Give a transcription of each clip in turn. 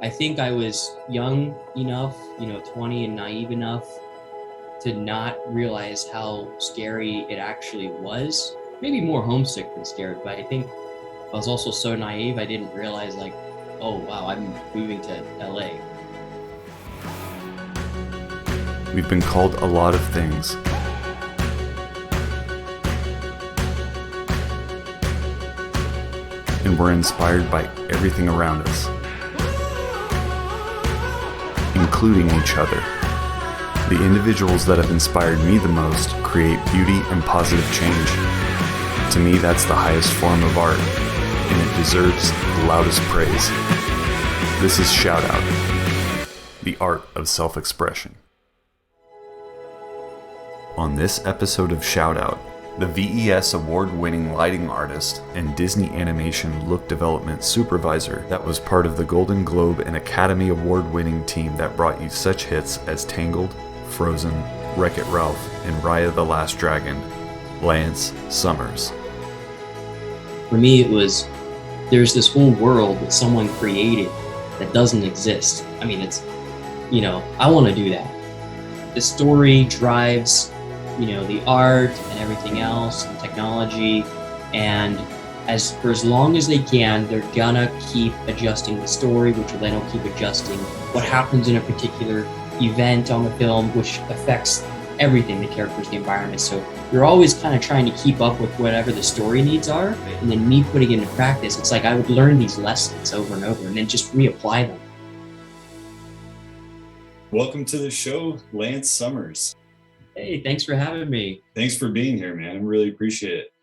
I think I was young enough, 20 and naive enough to not realize how scary it actually was. Maybe more homesick than scared, but I think I was also so naive I didn't realize like, oh wow, I'm moving to LA. We've been called a lot of things. And we're inspired by everything around us, including each other. The individuals that have inspired me the most create beauty and positive change. To me, that's the highest form of art, and it deserves the loudest praise. This is Shoutout, the art of self-expression. On this episode of Shoutout, the VES award-winning lighting artist and Disney Animation look development supervisor that was part of the Golden Globe and Academy Award-winning team that brought you such hits as Tangled, Frozen, Wreck-It Ralph, and Raya the Last Dragon, Lance Summers. For me, it was there's this whole world that someone created that doesn't exist. I mean, it's, I want to do that. The story drives the art and everything else and technology, and for as long as they can, they're gonna keep adjusting the story, which will then keep adjusting what happens in a particular event on the film, which affects everything, the characters, the environment. So you're always kind of trying to keep up with whatever the story needs are, and then me putting it into practice, it's like I would learn these lessons over and over and then just reapply them. Welcome to the show, Lance Summers. Hey, thanks for having me. Thanks for being here, man. I really appreciate it.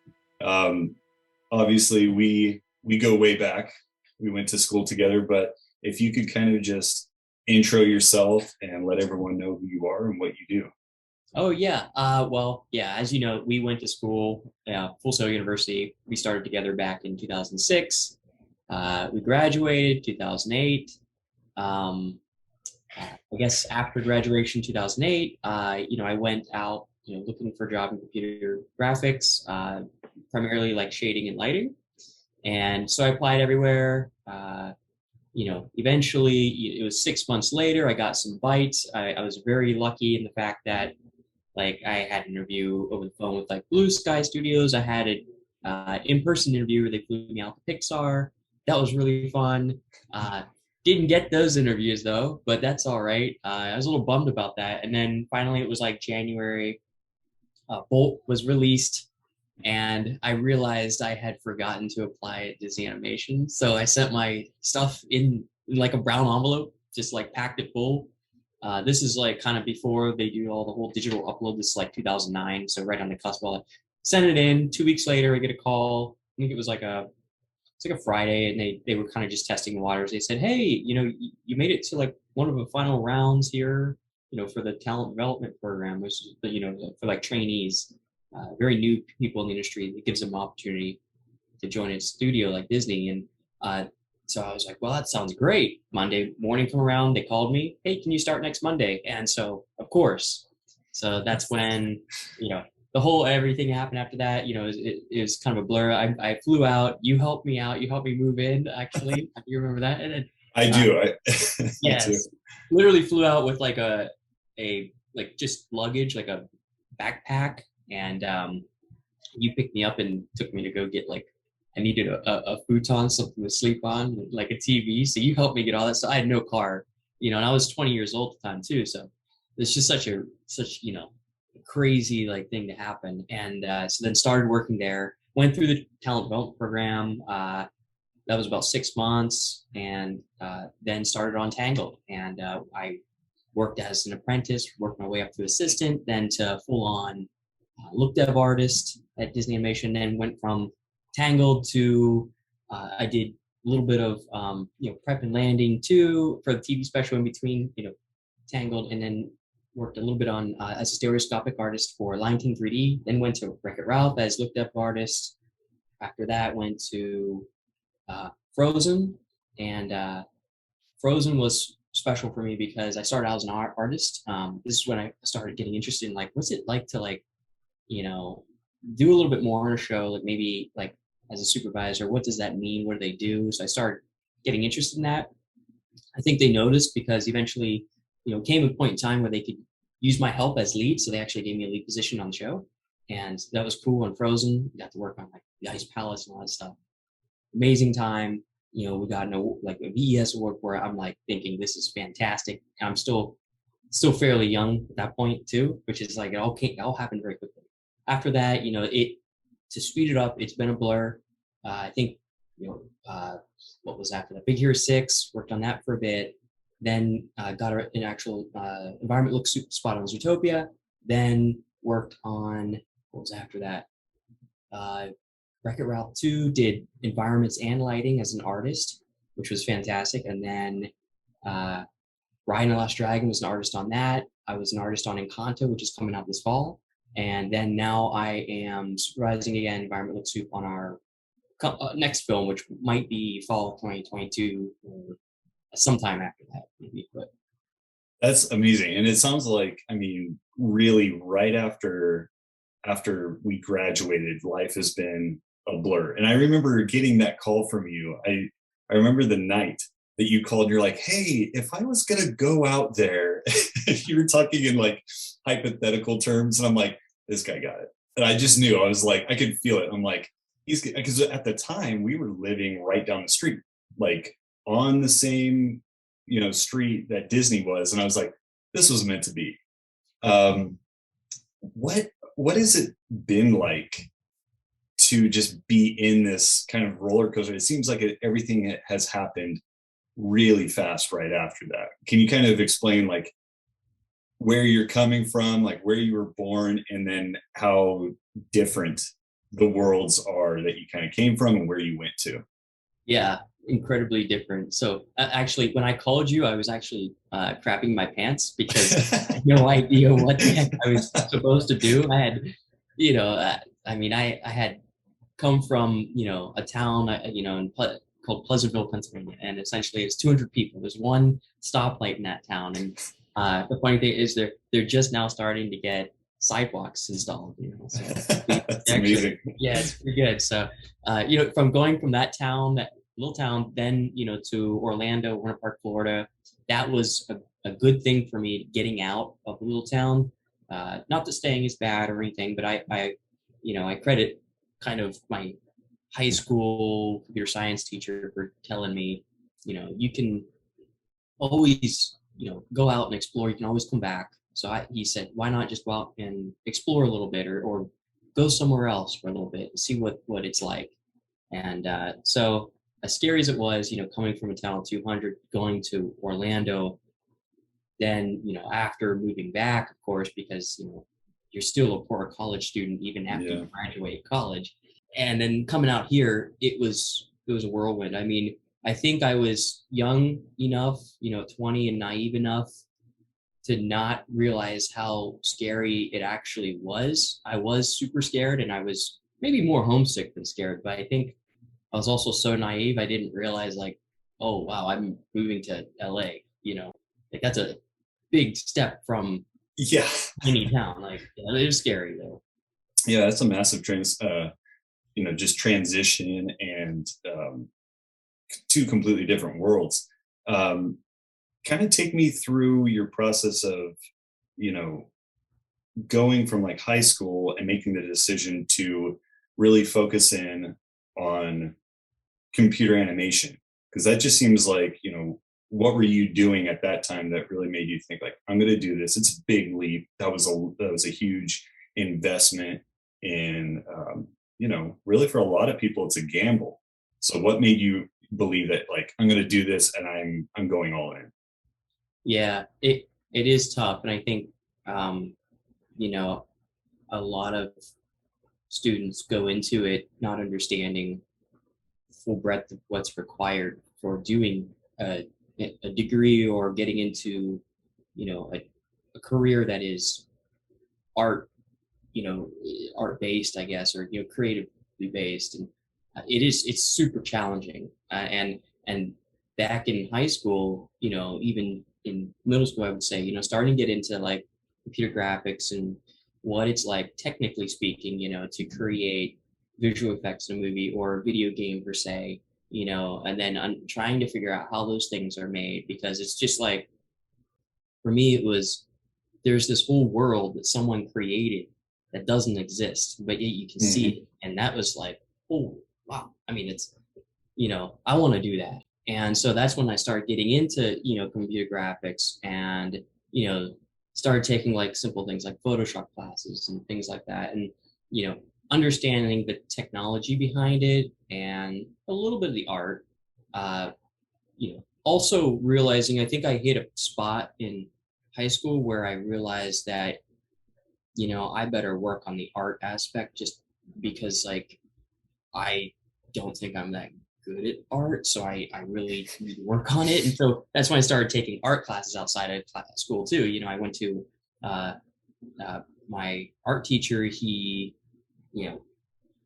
Obviously, we go way back. We went to school together, but if you could kind of just intro yourself and let everyone know who you are and what you do. Oh, yeah. As you know, we went to school, Full Sail University. We started together back in 2006. We graduated 2008. I guess after graduation 2008, I went out, looking for a job in computer graphics, primarily like shading and lighting. And so I applied everywhere. Eventually it was 6 months later, I got some bites. I was very lucky in the fact that like I had an interview over the phone with like Blue Sky Studios. I had an in-person interview where they flew me out to Pixar. That was really fun. Didn't get those interviews though, but that's all right. I was a little bummed about that. And then finally it was like January, Bolt was released, and I realized I had forgotten to apply at Disney Animation. So I sent my stuff in like a brown envelope, just like packed it full. This is like kind of before they do all the whole digital upload. This is like 2009, so right on the cusp of it. Sent it in. 2 weeks later, I get a call. I think it was like a Friday, and they were kind of just testing the waters. They said, hey, you made it to like one of the final rounds here, for the talent development program, which is, for like trainees, very new people in the industry. It gives them an opportunity to join a studio like Disney. And so I was like, well, that sounds great. Monday morning come around, they called me, hey, can you start next Monday? And so, of course. So that's when, the whole everything happened after that. It was kind of a blur. I flew out. You helped me out. You helped me move in, actually. You remember that? And then, I do. yes, I do. Literally flew out with like a like just luggage, like a backpack, and you picked me up and took me to go get like I needed a futon, something to sleep on, like a TV. So you helped me get all that. So I had no car, and I was 20 years old at the time too. So it's just such crazy like thing to happen. And so then started working there, went through the talent development program. That was about 6 months, and then started on Tangled. And I worked as an apprentice, worked my way up to assistant, then to full on look dev artist at Disney Animation, then went from Tangled to I did a little bit of prep and landing too for the TV special in between Tangled, and then worked a little bit on as a stereoscopic artist for Lion King 3D, then went to Wreck-It Ralph as look dev artist. After that went to Frozen, and Frozen was special for me because I started out as an artist. This is when I started getting interested in like, what's it like to like, do a little bit more on a show, like maybe like as a supervisor, what does that mean? What do they do? So I started getting interested in that. I think they noticed because eventually, came a point in time where they could use my help as lead. So they actually gave me a lead position on the show. And that was cool on Frozen. Got to work on like the Ice Palace and all that stuff. Amazing time. We got like a VES award for it. I'm like thinking this is fantastic. And I'm still fairly young at that point too, which is like it all happened very quickly. After that, to speed it up, it's been a blur. I think what was after that? Big Hero 6, worked on that for a bit. Then got an actual environment look spot on Zootopia. Then worked on, what was after that? Wreck-It Ralph 2, did environments and lighting as an artist, which was fantastic. And then Ryan and the Last Dragon was an artist on that. I was an artist on Encanto, which is coming out this fall. And then now I am supervising again environment look soup on our next film, which might be fall of 2022 or sometime after that, maybe. But that's amazing. And it sounds like, really right after we graduated, life has been a blur. And I remember getting that call from you. I remember the night that you called and you're like, hey, if I was going to go out there, you were talking in like hypothetical terms. And I'm like, this guy got it. And I just knew, I was like, I could feel it. I'm like, because at the time we were living right down the street, like on the same, street that Disney was. And I was like, this was meant to be. What has it been like to just be in this kind of roller coaster? It seems like everything has happened really fast right after that. Can you kind of explain like where you're coming from, like where you were born, and then how different the worlds are that you kind of came from and where you went to? Yeah, incredibly different. So actually, when I called you, I was actually crapping my pants because I had no idea what the heck I was supposed to do. I had, I had come from, a town, called Pleasantville, Pennsylvania, and essentially it's 200 people. There's one stoplight in that town, and the funny thing is they're just now starting to get sidewalks installed. So That's amazing. Yeah, it's pretty good. So, from going from that town, that little town, then to Orlando, Winter Park, Florida, that was a good thing for me getting out of the little town. Not that staying is bad or anything, but I credit kind of my high school computer science teacher for telling me, you can always, go out and explore. You can always come back. So he said, why not just go out and explore a little bit or go somewhere else for a little bit and see what it's like. And so as scary as it was, coming from a town of 200, going to Orlando, then, after moving back, of course, because, you're still a poor college student even after you graduate college. And then coming out here, it was a whirlwind. I think I was young enough, 20 and naive enough to not realize how scary it actually was. I was super scared, and I was maybe more homesick than scared, but I think I was also so naive, I didn't realize like, oh, wow, I'm moving to LA, like that's a big step from any town. Like, it was scary though. Yeah, that's a massive just transition and two completely different worlds. Kind of take me through your process of, going from like high school and making the decision to really focus in on computer animation, because that just seems like, what were you doing at that time that really made you think like, I'm going to do this? It's a big leap. That was a huge investment in, really for a lot of people, it's a gamble. So what made you believe that like, I'm going to do this and I'm going all in? Yeah, it is tough. And I think, a lot of students go into it not understanding full breadth of what's required for doing a degree or getting into, a career that is art, art based, I guess, or, creatively based. And it's super challenging. And back in high school, even in middle school, I would say, starting to get into like computer graphics and what it's like, technically speaking, to create visual effects in a movie or a video game per se. and then trying to figure out how those things are made, because it's just like, for me, it was, there's this whole world that someone created that doesn't exist, but yet you can see it. And that was like, oh, wow. I mean, it's, I want to do that. And so that's when I started getting into, computer graphics, and, started taking like simple things like Photoshop classes and things like that. And, understanding the technology behind it and a little bit of the art, also realizing, I think I hit a spot in high school where I realized that, I better work on the art aspect, just because like I don't think I'm that good at art. So I really need to work on it. And so that's when I started taking art classes outside of school too. I went to my art teacher. He,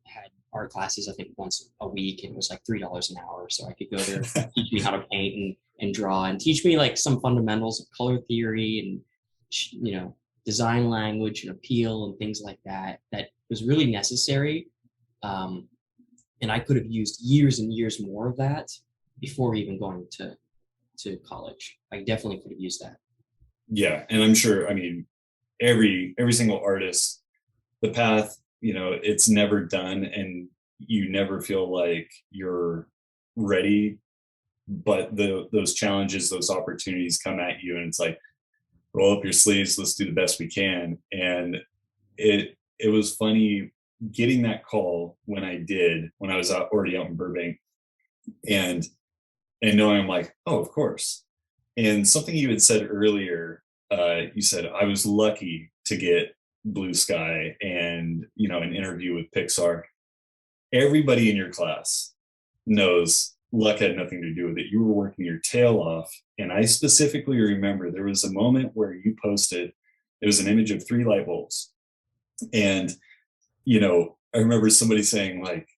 had art classes, I think once a week, and it was like $3 an hour. So I could go there, teach me how to paint and draw, and teach me like some fundamentals of color theory and, design language and appeal and things like that. That was really necessary. And I could have used years and years more of that before even going to college. I definitely could have used that. Yeah. And I'm sure, I mean, every single artist, the path, it's never done, and you never feel like you're ready, but those challenges, those opportunities come at you, and it's like, roll up your sleeves, let's do the best we can. And it was funny getting that call when I was already out in Burbank, and knowing, I'm like, oh, of course. And something you had said earlier, you said, I was lucky to get Blue Sky and, an interview with Pixar. Everybody in your class knows luck had nothing to do with it. You were working your tail off. And I specifically remember there was a moment where you posted, it was an image of 3 light bulbs. And, I remember somebody saying like,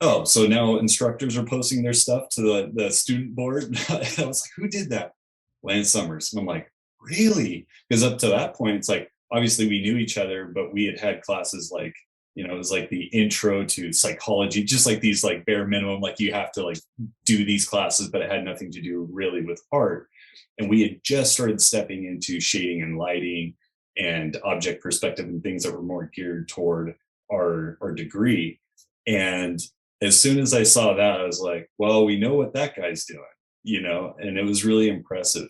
oh, so now instructors are posting their stuff to the student board. I was like, who did that? Lance Summers. And I'm like, really? Because up to that point, it's like, obviously we knew each other, but we had classes like, it was like the intro to psychology, just like these like bare minimum, like you have to like do these classes, but it had nothing to do really with art. And we had just started stepping into shading and lighting and object perspective and things that were more geared toward our degree. And as soon as I saw that, I was like, well, we know what that guy's doing, and it was really impressive.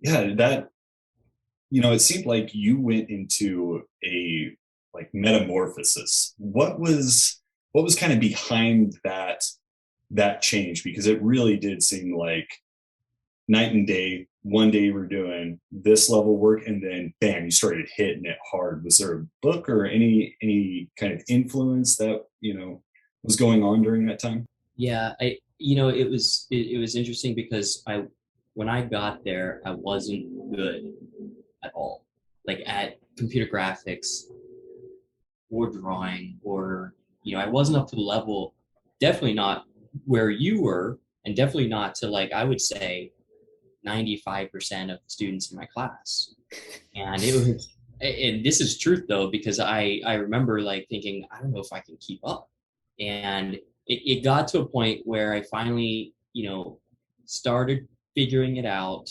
That, it seemed like you went into a like metamorphosis. What was kind of behind that change? Because it really did seem like night and day. One day we're doing this level work, and then bam, you started hitting it hard. Was there a book or any kind of influence that was going on during that time? Yeah, it was interesting because when I got there, I wasn't good at all, like at computer graphics or drawing, or I wasn't up to the level, definitely not where you were, and definitely not to, like, I would say 95% of the students in my class. And it was, and this is truth though, because I remember like thinking, I don't know if I can keep up. And it got to a point where I finally, started figuring it out,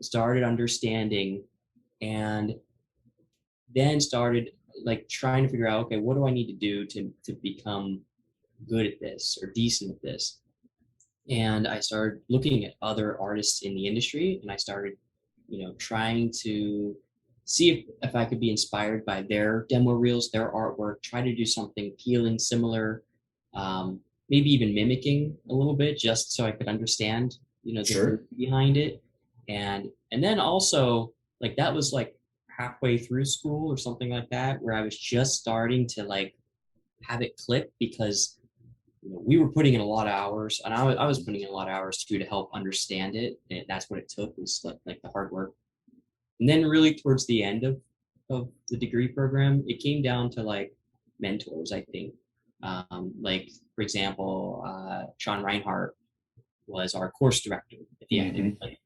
started understanding, and then started like trying to figure out, okay, what do I need to do to become good at this or decent at this? And I started looking at other artists in the industry, and I started, trying to see if I could be inspired by their demo reels, their artwork, try to do something appealing, similar, maybe even mimicking a little bit, just so I could understand, the Sure. behind it. And then also, like, that was like halfway through school or something like that, where I was just starting to like have it click, because we were putting in a lot of hours, and I was putting in a lot of hours too to help understand it. And that's what it took, was like the hard work. And then really towards the end of the degree program, it came down to like mentors, I think. Like, for example, Sean Reinhardt was our course director at the end. And, like,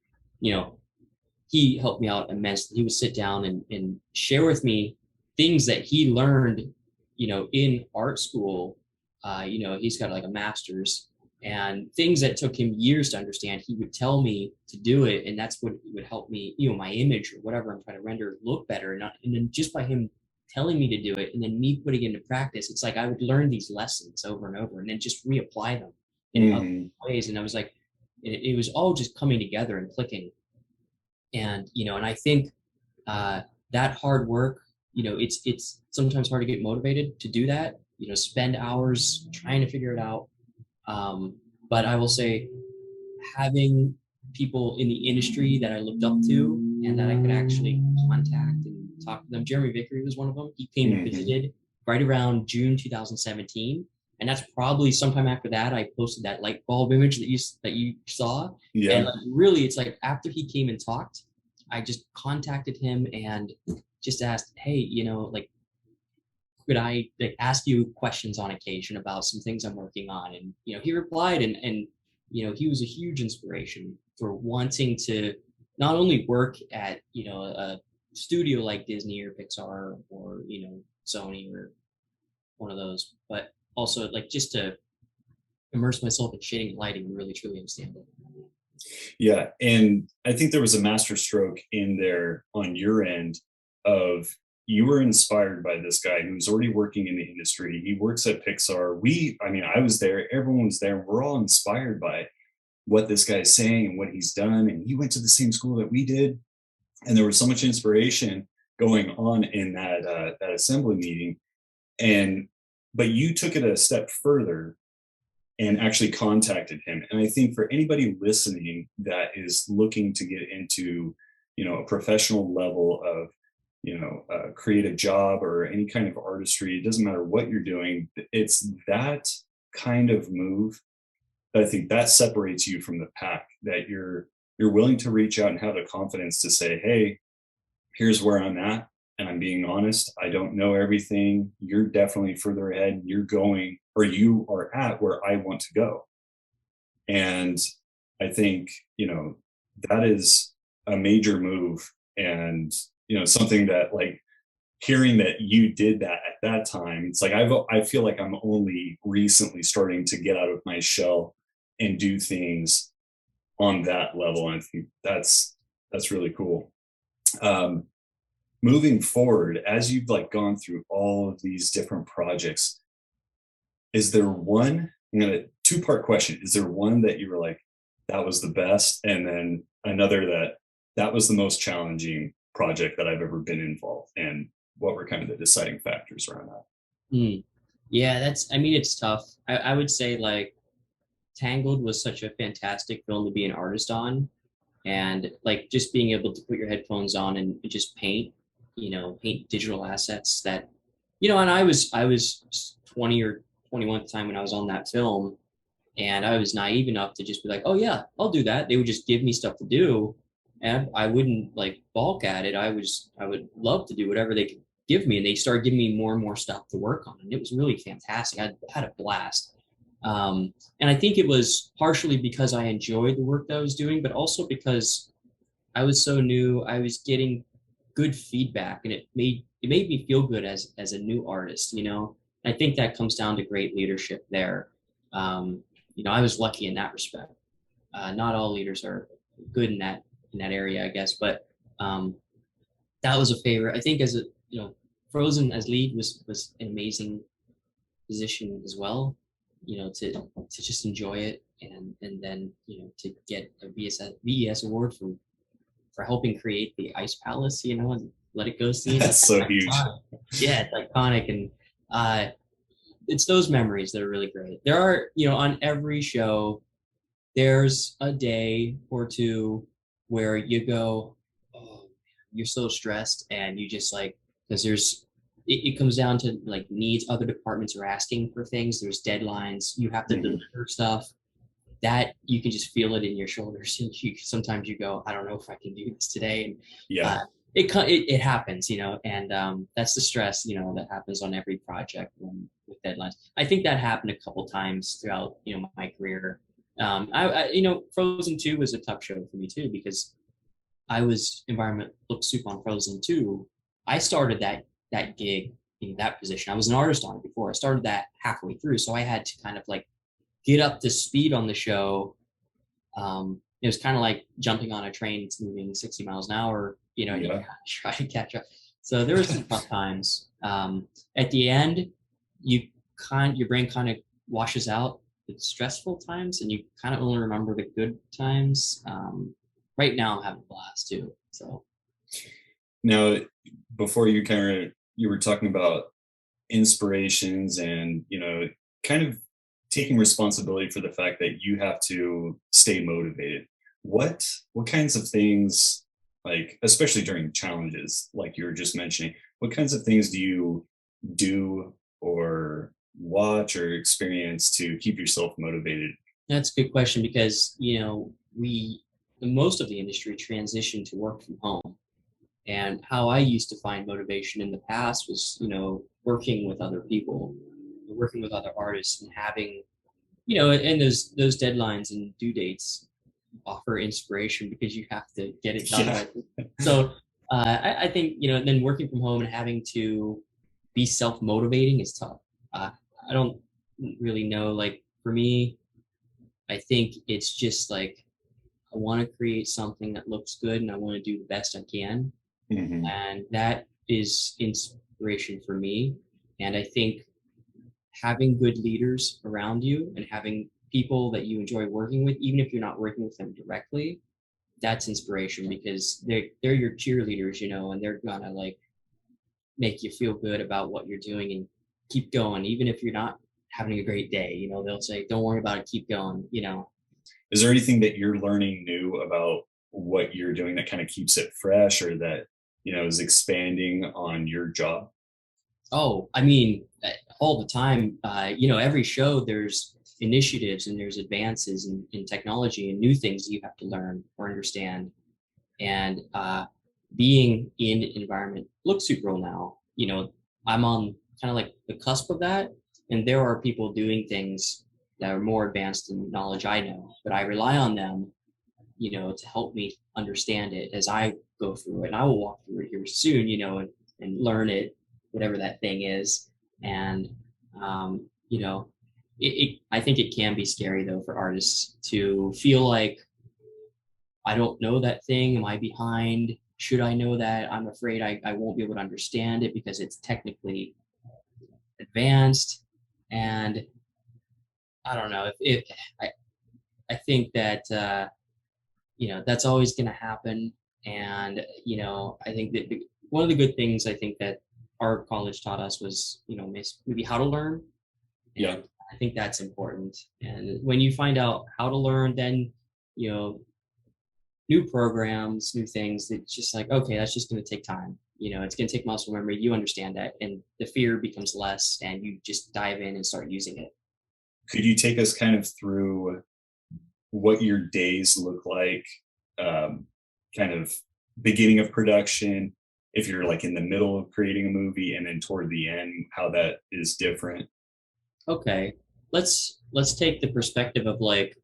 he helped me out immensely. He would sit down and share with me things that he learned, in art school. He's got like a master's, and things that took him years to understand, he would tell me to do it, and that's what would help me, my image or whatever I'm trying to render look better. And then just by him telling me to do it and then me putting it into practice, it's like I would learn these lessons over and over and then just reapply them in other ways. And I was like, it was all just coming together and clicking. And and I think that hard work, it's sometimes hard to get motivated to do that. Spend hours trying to figure it out. But I will say, having people in the industry that I looked up to and that I could actually contact and talk to them. Jeremy Vickery was one of them. He came and visited right around June 2017. And that's probably sometime after that, I posted that light bulb image that you saw. Yeah. And really, it's like after he came and talked, I just contacted him and just asked, hey, could I ask you questions on occasion about some things I'm working on? And, he replied and he was a huge inspiration for wanting to not only work at, a studio like Disney or Pixar or, Sony or one of those, but also just to immerse myself in shading and lighting and really truly understand it. Yeah. And I think there was a master stroke in there on your end of, you were inspired by this guy who's already working in the industry. He works at Pixar. I was there, everyone was there. We're all inspired by what this guy's saying and what he's done. And he went to the same school that we did. And there was so much inspiration going on in that assembly meeting. But you took it a step further and actually contacted him. And I think for anybody listening that is looking to get into, a professional level of, create a job or any kind of artistry, it doesn't matter what you're doing. It's that kind of move that I think that separates you from the pack, that you're willing to reach out and have the confidence to say, hey, here's where I'm at. And I'm being honest, I don't know everything. You're definitely further ahead. You are at where I want to go. And I think, that is a major move. And, something that hearing that you did that at that time, it's like, I feel like I'm only recently starting to get out of my shell and do things on that level. And I think that's really cool. Moving forward, as you've gone through all of these different projects, is there one, two-part question. Is there one that you were like, that was the best? And then another that was the most challenging project that I've ever been involved in? And what were kind of the deciding factors around that? Yeah, it's tough. I would say Tangled was such a fantastic film to be an artist on. And just being able to put your headphones on and just paint digital assets that, and I was 20 or 21 at the time when I was on that film. And I was naive enough to just be like, oh yeah, I'll do that. They would just give me stuff to do. And I wouldn't balk at it. I would love to do whatever they could give me. And they started giving me more and more stuff to work on. And it was really fantastic. I had a blast. And I think it was partially because I enjoyed the work that I was doing, but also because I was so new. I was getting good feedback, and it made me feel good as a new artist. I think that comes down to great leadership there. I was lucky in that respect. Not all leaders are good in that area, I guess, but that was a favorite. I think Frozen as lead was an amazing position as well. To just enjoy it and then to get a VES award for helping create the Ice Palace, and Let It Go scene. That's so huge. Yeah, it's iconic, and it's those memories that are really great. There are, on every show, there's a day or two where you go, oh, you're so stressed, and you just because it comes down to needs. Other departments are asking for things. There's deadlines. You have to deliver stuff that you can just feel it in your shoulders. And sometimes you go, I don't know if I can do this today. And yeah, it happens, and that's the stress, that happens on every project with deadlines. I think that happened a couple times throughout, my career. Frozen 2 was a tough show for me too, because I was environment look soup on Frozen 2. I started that gig in that position. I was an artist on it before. I started that halfway through. So I had to kind of get up to speed on the show, it was kind of like jumping on a train that's moving 60 miles an hour, you know, and you Yeah. kind of try to catch up. So there were some tough times. At the end, your brain kind of washes out the stressful times, and you kind of only remember the good times. Right now, I'm having a blast too. So Now, before you were talking about inspirations and, kind of taking responsibility for the fact that you have to stay motivated. What kinds of things, like especially during challenges like you were just mentioning, what kinds of things do you do or watch or experience to keep yourself motivated? that's a good question because most of the industry transitioned to work from home. And how I used to find motivation in the past was, working with other people, working with other artists, and having, and those deadlines and due dates offer inspiration because you have to get it done. Yeah. So I think, then working from home and having to be self-motivating is tough. I don't really know. Like for me, I think it's just like I want to create something that looks good and I want to do the best I can, Hmm. and that is inspiration for me. And I think having good leaders around you and having people that you enjoy working with, even if you're not working with them directly, that's inspiration because they're your cheerleaders, and they're gonna like make you feel good about what you're doing and keep going, even if you're not having a great day. They'll say, "Don't worry about it, keep going." Is there anything that you're learning new about what you're doing that kind of keeps it fresh or that, is expanding on your job? Oh, I mean, all the time. Every show there's initiatives and there's advances in technology and new things you have to learn or understand. And being in an environment looks super now. I'm on kind of like the cusp of that, and there are people doing things that are more advanced in knowledge I know, but I rely on them, to help me understand it as I go through it. And I will walk through it here soon, and learn it, whatever that thing is. And I think it can be scary though for artists to feel like I don't know that thing. Am I behind? Should I know that? I'm afraid I won't be able to understand it because it's technically advanced. And I don't know if I think that that's always going to happen. And I think that one of the good things I think that our college taught us was maybe how to learn, Yeah. and I think that's important. And when you find out how to learn, then you know new programs, new things. It's just like, okay, that's just going to take time. It's going to take muscle memory. You understand that, and the fear becomes less, and you just dive in and start using it. Could you take us kind of through what your days look like, kind of beginning of production, if you're like in the middle of creating a movie, and then toward the end, how that is different? Okay, let's take the perspective of like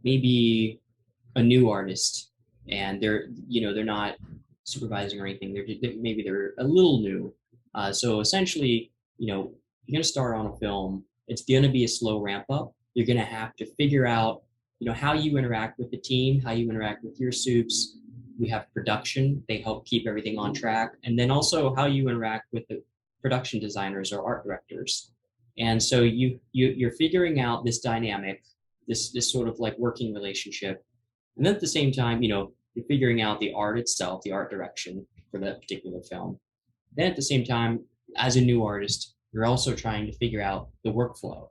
maybe a new artist, and they're not supervising or anything. Maybe they're a little new. So essentially, you're going to start on a film. It's going to be a slow ramp up. You're going to have to figure out, how you interact with the team, how you interact with your soups. We have production. They help keep everything on track. And then also how you interact with the production designers or art directors. And so you're figuring out this dynamic, this sort of like working relationship. And then at the same time, you're figuring out the art itself, the art direction for that particular film. Then at the same time, as a new artist, you're also trying to figure out the workflow,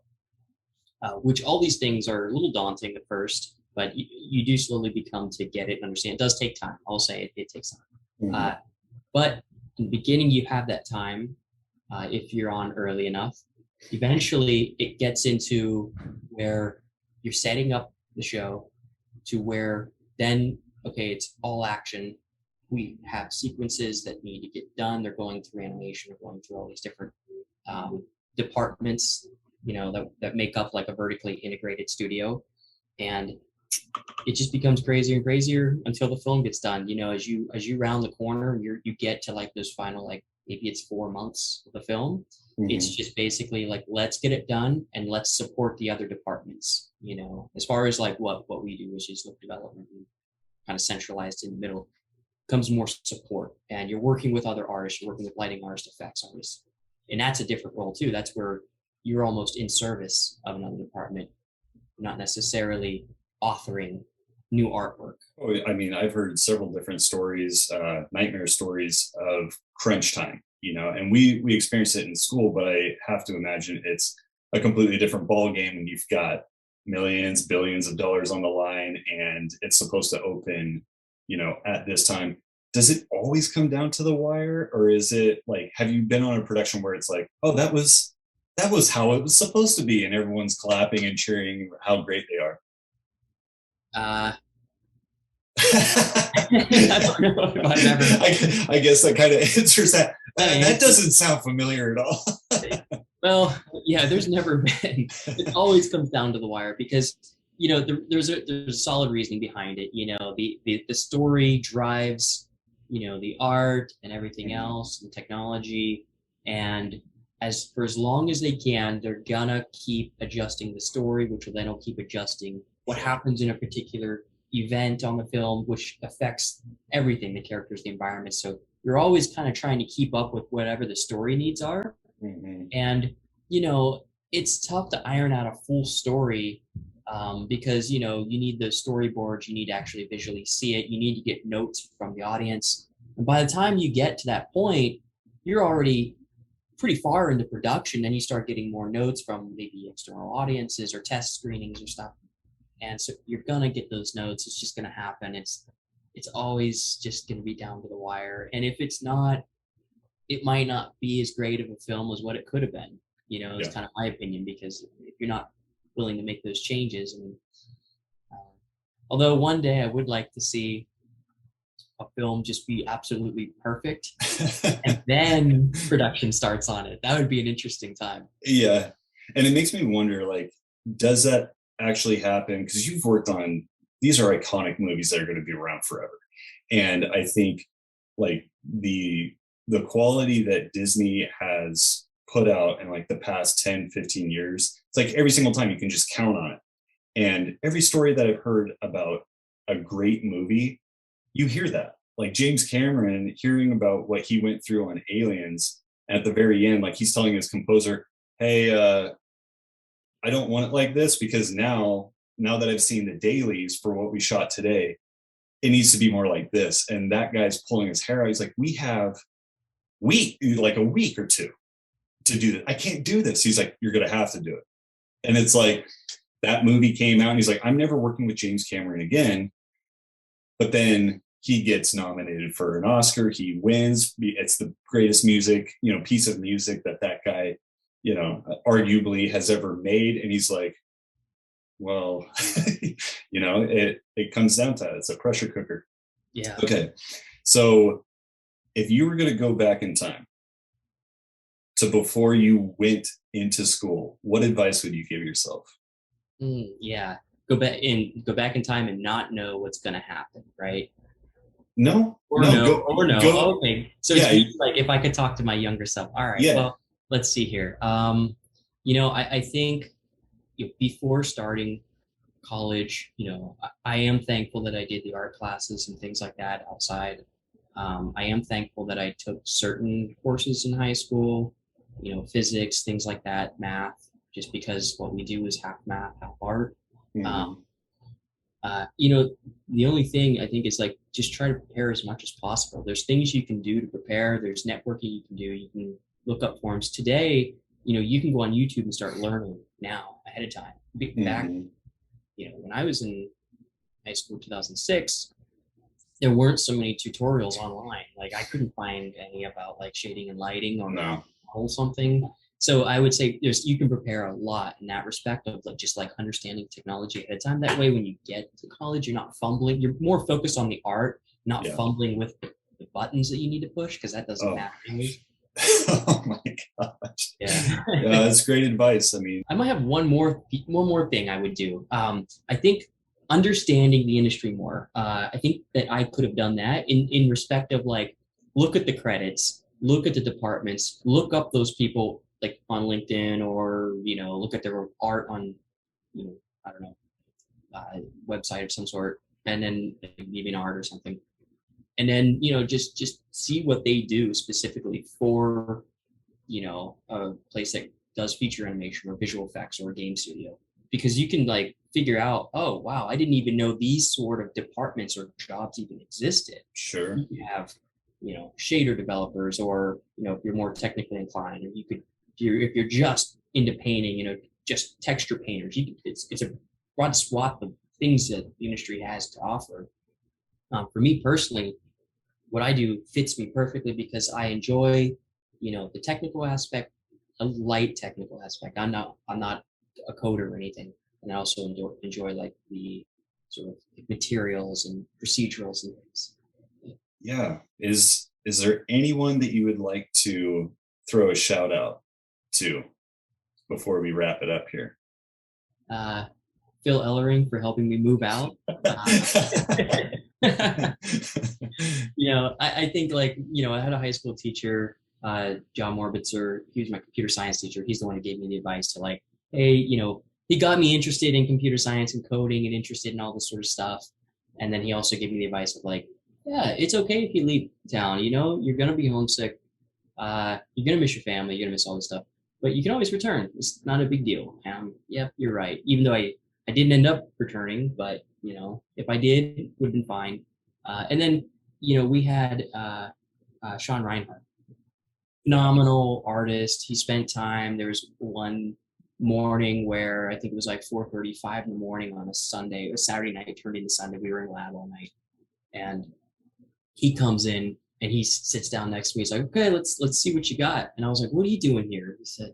which all these things are a little daunting at first, but you do slowly become to get it and understand. It does take time. I'll say it takes time. Mhm. But in the beginning, you have that time if you're on early enough. Eventually, it gets into where you're setting up the show to where then, okay, it's all action. We have sequences that need to get done. They're going through animation, they're going through all these different departments, that make up like a vertically integrated studio. And it just becomes crazier and crazier until the film gets done. As you round the corner and you get to like those final, like maybe it's 4 months of the film, It's just basically like, let's get it done and let's support the other departments, you know, as far as like what we do, which is look development and kind of centralized in the middle, comes more support. And you're working with other artists, you're working with lighting artists, effects artists. And that's a different role too. That's where you're almost in service of another department, not necessarily authoring new artwork. Oh, I mean, I've heard several different stories, nightmare stories of crunch time, you know, and we experience it in school, but I have to imagine it's a completely different ball game when you've got millions, billions of dollars on the line and it's supposed to open, you know, at this time. Does it always come down to the wire, or is it like, have you been on a production where it's like, oh, that was how it was supposed to be, and everyone's clapping and cheering how great they are? I don't know if I've ever. I guess that kind of answers that. That doesn't sound familiar at all. Well, yeah, there's never been. It always comes down to the wire because, you know, there's a solid reasoning behind it. You know, the story drives, you know, the art and everything else, and technology, and for as long as they can, they're gonna keep adjusting the story, which will then keep adjusting what happens in a particular event on the film, which affects everything, the characters, the environment. So you're always kind of trying to keep up with whatever the story needs are. And, you know, it's tough to iron out a full story because, you know, you need the storyboards, you need to actually visually see it, you need to get notes from the audience. And by the time you get to that point, you're already pretty far into production. Then you start getting more notes from maybe external audiences or test screenings or stuff. And so you're gonna get those notes. It's just gonna happen. It's always just gonna be down to the wire. And if it's not, it might not be as great of a film as what it could have been. You know, it's kind of my opinion, because if you're not willing to make those changes, and although one day I would like to see a film just be absolutely perfect and then production starts on it. That would be an interesting time. Yeah. And it makes me wonder, like, does that actually happen? Because you've worked on, these are iconic movies that are going to be around forever. And I think like the quality that Disney has put out in like the past 10, 15 years, it's like every single time you can just count on it. And every story that I've heard about a great movie, you hear that. Like James Cameron, hearing about what he went through on Aliens, and at the very end, like he's telling his composer, hey, I don't want it like this, because now that I've seen the dailies for what we shot today, it needs to be more like this. And that guy's pulling his hair out. He's like, we have like a week or two to do that. I can't do this. He's like, you're going to have to do it. And it's like, that movie came out and he's like, I'm never working with James Cameron again. But then he gets nominated for an Oscar. He wins. It's the greatest music, you know, piece of music that guy, you know, arguably has ever made. And he's like, well, you know, it comes down to that. It's a pressure cooker. Yeah. Okay. So if you were going to go back in time to before you went into school, what advice would you give yourself? Yeah. Go back in time and not know what's going to happen. Right. No. No. Go. Okay. So yeah. It's like if I could talk to my younger self. All right. Yeah. Well, let's see here. You know, I think before starting college, you know, I am thankful that I did the art classes and things like that outside. I am thankful that I took certain courses in high school, you know, physics, things like that, math, just because what we do is half math, half art. You know, the only thing I think is like, just try to prepare as much as possible. There's things you can do to prepare. There's networking you can do. You can look up forums. Today, you know, you can go on YouTube and start learning now ahead of time. Back, you know, when I was in high school, 2006, there weren't so many tutorials online. Like I couldn't find any about like shading and lighting or model something. So I would say you can prepare a lot in that respect of like just like understanding technology ahead of time. That way, when you get to college, you're not fumbling. You're more focused on the art, not fumbling with the buttons that you need to push, because that doesn't matter to me. Oh my gosh. Yeah, that's great advice. I mean, I might have one more thing I would do. I think understanding the industry more. I think that I could have done that in respect of like, look at the credits, look at the departments, look up those people, like on LinkedIn, or look at their art on I don't know, website of some sort, and then maybe an art or something, and then just see what they do specifically for a place that does feature animation or visual effects or a game studio, because you can like figure out, oh wow, I didn't even know these sort of departments or jobs even existed. Sure. You have shader developers, or if you're more technically inclined, or you could, if you're just into painting, just texture painters, it's a broad swath of things that the industry has to offer. For me personally, what I do fits me perfectly because I enjoy the technical aspect, a light technical aspect. I'm not a coder or anything, and I also enjoy like the sort of materials and procedurals and things. Yeah. Is there anyone that you would like to throw a shout out to before we wrap it up here? Phil Ellering for helping me move out. I think like, I had a high school teacher, John Morbitzer. He was my computer science teacher. He's the one who gave me the advice to like, hey, he got me interested in computer science and coding and interested in all this sort of stuff. And then he also gave me the advice of like, yeah, it's okay if you leave town, you're going to be homesick. You're going to miss your family. You're going to miss all this stuff, but you can always return. It's not a big deal. Yep, you're right. Even though I didn't end up returning, but if I did, it would have been fine. And then, we had Sean Reinhardt, phenomenal artist. He spent time. There was one morning where I think it was like 4:35 in the morning on a Sunday, or Saturday night turned into Sunday. We were in lab all night, and he comes in and he sits down next to me. He's like, okay, let's see what you got. And I was like, what are you doing here? He said,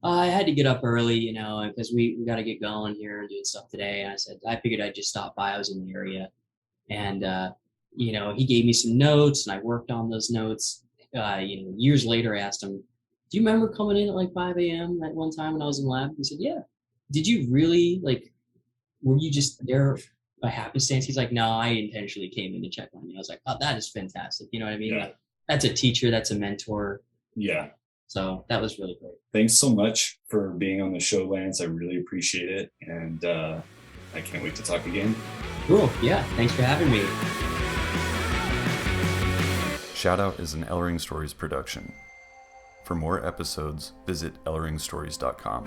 I had to get up early, because we got to get going here and doing stuff today. And I said, I figured I'd just stop by. I was in the area. And, he gave me some notes and I worked on those notes. Years later, I asked him, do you remember coming in at like 5 a.m. that one time when I was in lab? He said, yeah. Did you really, were you just there by happenstance? He's like, no, I intentionally came in to check on you. I was like, oh, that is fantastic. You know what I mean? Yeah. Like, that's a teacher. That's a mentor. Yeah. So that was really great. Thanks so much for being on the show, Lance. I really appreciate it. And I can't wait to talk again. Cool. Yeah. Thanks for having me. Shoutout is an Ellering Stories production. For more episodes, visit elleringstories.com.